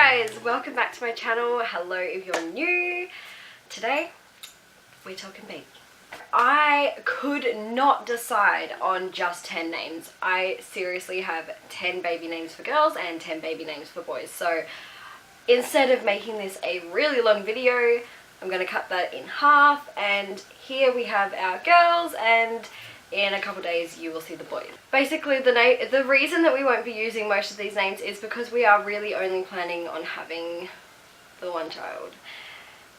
guys, welcome back to my channel. Hello if you're new. Today we're talking baby. I could not decide on just 10 names. I seriously have 10 baby names for girls and 10 baby names for boys. So instead of making this a really long video, I'm going to cut that in half, and here we have our girls, and in a couple days you will see the boys. Basically the reason that we won't be using most of these names is because we are really only planning on having the one child.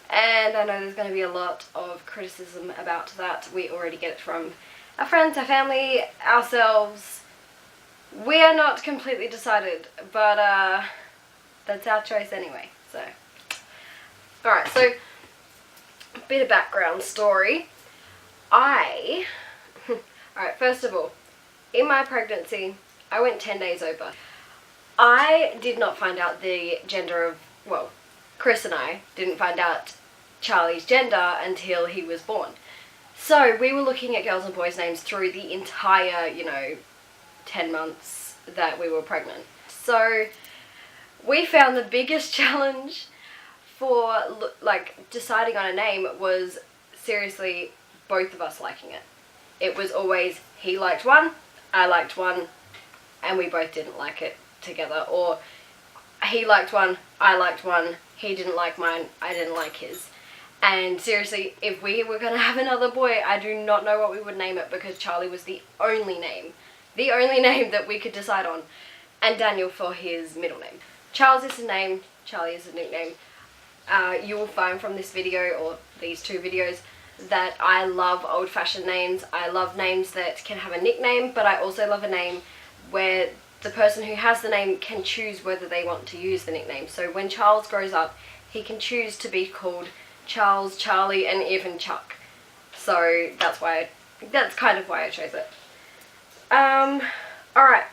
And I know there's going to be a lot of criticism about that. We already get it from our friends, our family, ourselves. We are not completely decided, but that's our choice anyway. So, alright, so a bit of background story. Alright, first of all, in my pregnancy, I went 10 days over. I did not find out the gender of, well, Chris and I didn't find out Charlie's gender until he was born. So we were looking at girls and boys' names through the entire, 10 months that we were pregnant. So we found the biggest challenge for, deciding on a name was seriously both of us liking it. It was always he liked one, I liked one, and we both didn't like it together. Or he liked one, I liked one, he didn't like mine, I didn't like his. And seriously, if we were going to have another boy, I do not know what we would name it, because Charlie was the only name that we could decide on, and Daniel for his middle name. Charles is a name, Charlie is a nickname. You will find from this video, or these two videos, that I love old-fashioned names. I love names that can have a nickname, but I also love a name where the person who has the name can choose whether they want to use the nickname. So when Charles grows up, he can choose to be called Charles, Charlie, and even Chuck. So that's kind of why I chose it. Alright,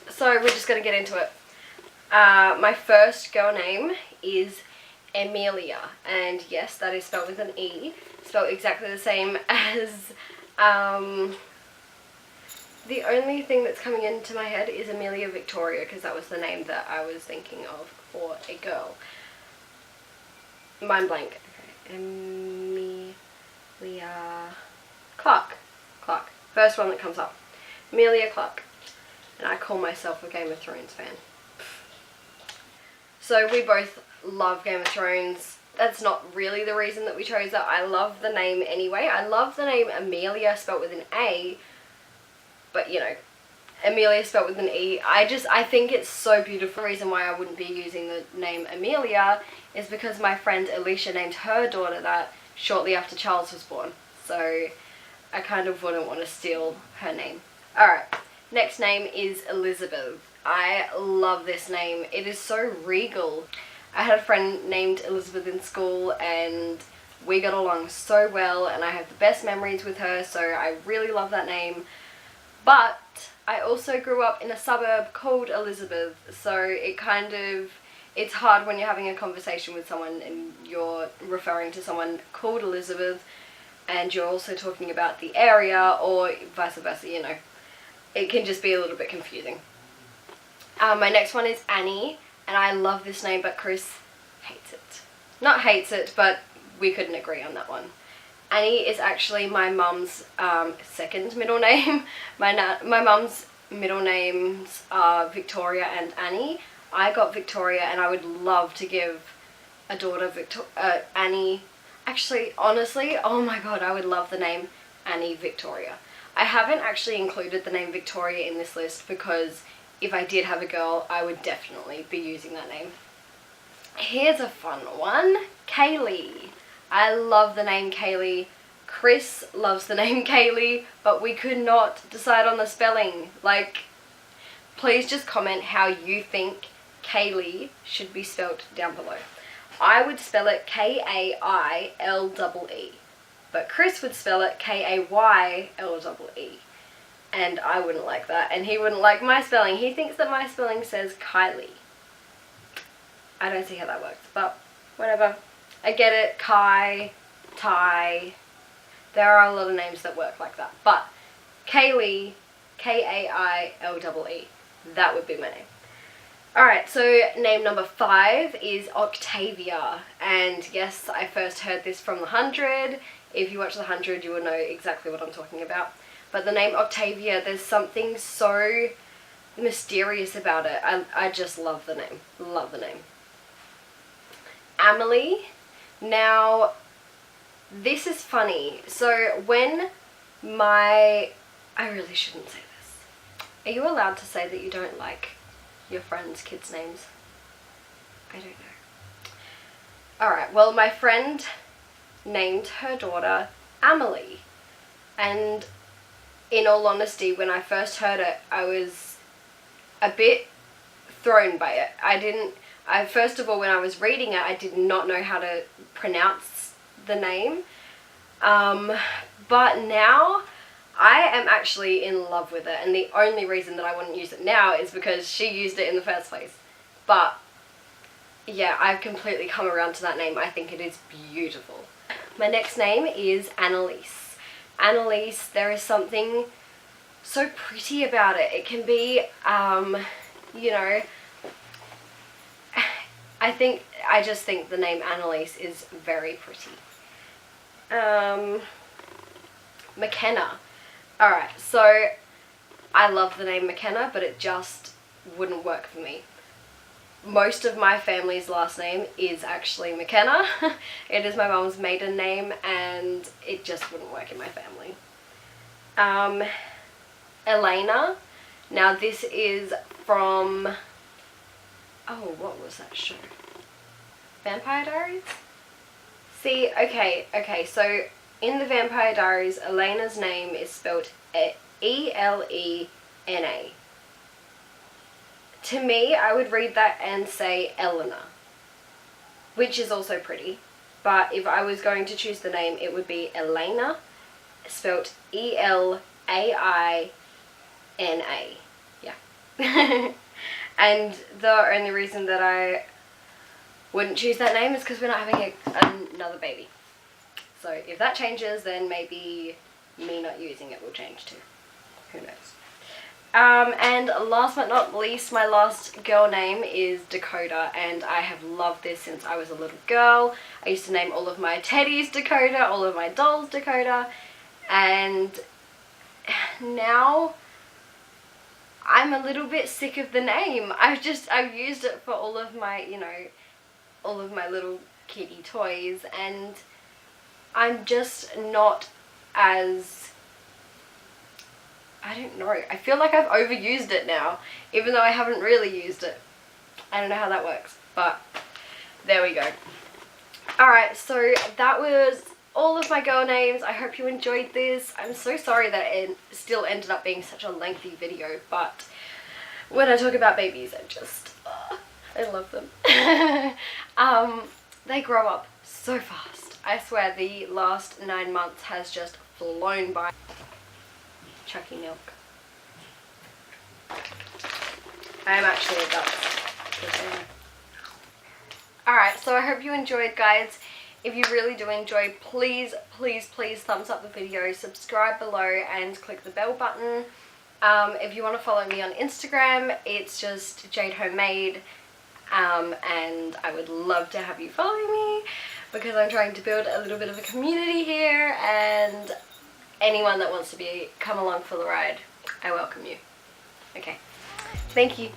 so we're just going to get into it. My first girl name is Amelia, and yes, that is spelled with an E, spelled exactly the same as, the only thing that's coming into my head is Amelia Victoria, because that was the name that I was thinking of for a girl. Mind blank. Okay. Amelia Clark. First one that comes up. Amelia Clark. And I call myself a Game of Thrones fan. So we both love Game of Thrones. That's not really the reason that we chose that. I love the name anyway. I love the name Amelia spelled with an A, but Amelia spelled with an E. I think it's so beautiful. The reason why I wouldn't be using the name Amelia is because my friend Alicia named her daughter that shortly after Charles was born. So I kind of wouldn't want to steal her name. Alright, next name is Elizabeth. I love this name. It is so regal. I had a friend named Elizabeth in school, and we got along so well, and I have the best memories with her, so I really love that name. But I also grew up in a suburb called Elizabeth, so it's hard when you're having a conversation with someone and you're referring to someone called Elizabeth, and you're also talking about the area, or vice versa, It can just be a little bit confusing. My next one is Annie, and I love this name, but Chris hates it. Not hates it, but we couldn't agree on that one. Annie is actually my mum's second middle name. My mum's middle names are Victoria and Annie. I got Victoria, and I would love to give a daughter Annie. Actually, honestly, oh my god, I would love the name Annie Victoria. I haven't actually included the name Victoria in this list because if I did have a girl, I would definitely be using that name. Here's a fun one. Kaylee. I love the name Kaylee. Chris loves the name Kaylee, but we could not decide on the spelling. Please just comment how you think Kaylee should be spelled down below. I would spell it Kailee, but Chris would spell it Kaylee. And I wouldn't like that, and he wouldn't like my spelling. He thinks that my spelling says Kylie. I don't see how that works, but whatever. I get it, Kai, Ty. There are a lot of names that work like that, but Kaylee, Kailee, that would be my name. Alright, so name number 5 is Octavia, and yes, I first heard this from The 100. If you watch The 100, you will know exactly what I'm talking about. But the name Octavia, there's something so mysterious about it. I just love the name. Love the name. Amelie. Now, this is funny. So when I really shouldn't say this. Are you allowed to say that you don't like your friends' kids' names? I don't know. Alright, well, my friend named her daughter Amelie. And in all honesty, when I first heard it, I was a bit thrown by it. First of all, when I was reading it, I did not know how to pronounce the name. But now I am actually in love with it, and the only reason that I wouldn't use it now is because she used it in the first place. But yeah, I've completely come around to that name. I think it is beautiful. My next name is Annalise. Annalise, there is something so pretty about it. It can be, you know, I just think the name Annalise is very pretty. McKenna. Alright, so I love the name McKenna, but it just wouldn't work for me. Most of my family's last name is actually McKenna. It is my mom's maiden name, and it just wouldn't work in my family. Elena. Now this is from, oh, what was that show? Vampire Diaries? See, okay, so in the Vampire Diaries, Elena's name is spelled E-L-E-N-A. To me, I would read that and say Eleanor, which is also pretty. But if I was going to choose the name, it would be Elena, spelled E-L-A-I-N-A. Yeah. And the only reason that I wouldn't choose that name is because we're not having another baby. So if that changes, then maybe me not using it will change too. Who knows? And last but not least, my last girl name is Dakota, and I have loved this since I was a little girl. I used to name all of my teddies Dakota, all of my dolls Dakota, and now I'm a little bit sick of the name. I've used it for all of my, you know, all of my little kitty toys, and I'm just not as, I don't know, I feel like I've overused it now, even though I haven't really used it. I don't know how that works, but there we go. Alright, so that was all of my girl names. I hope you enjoyed this. I'm so sorry that it still ended up being such a lengthy video, but when I talk about babies, I love them. They grow up so fast. I swear the last 9 months has just flown by. Chucky milk. I am actually a duck. Alright, so I hope you enjoyed, guys. If you really do enjoy, please, please, please thumbs up the video, subscribe below, and click the bell button. If you want to follow me on Instagram, it's just Jade Homemade, and I would love to have you follow me because I'm trying to build a little bit of a community here, and anyone that wants to come along for the ride, I welcome you. Okay, thank you.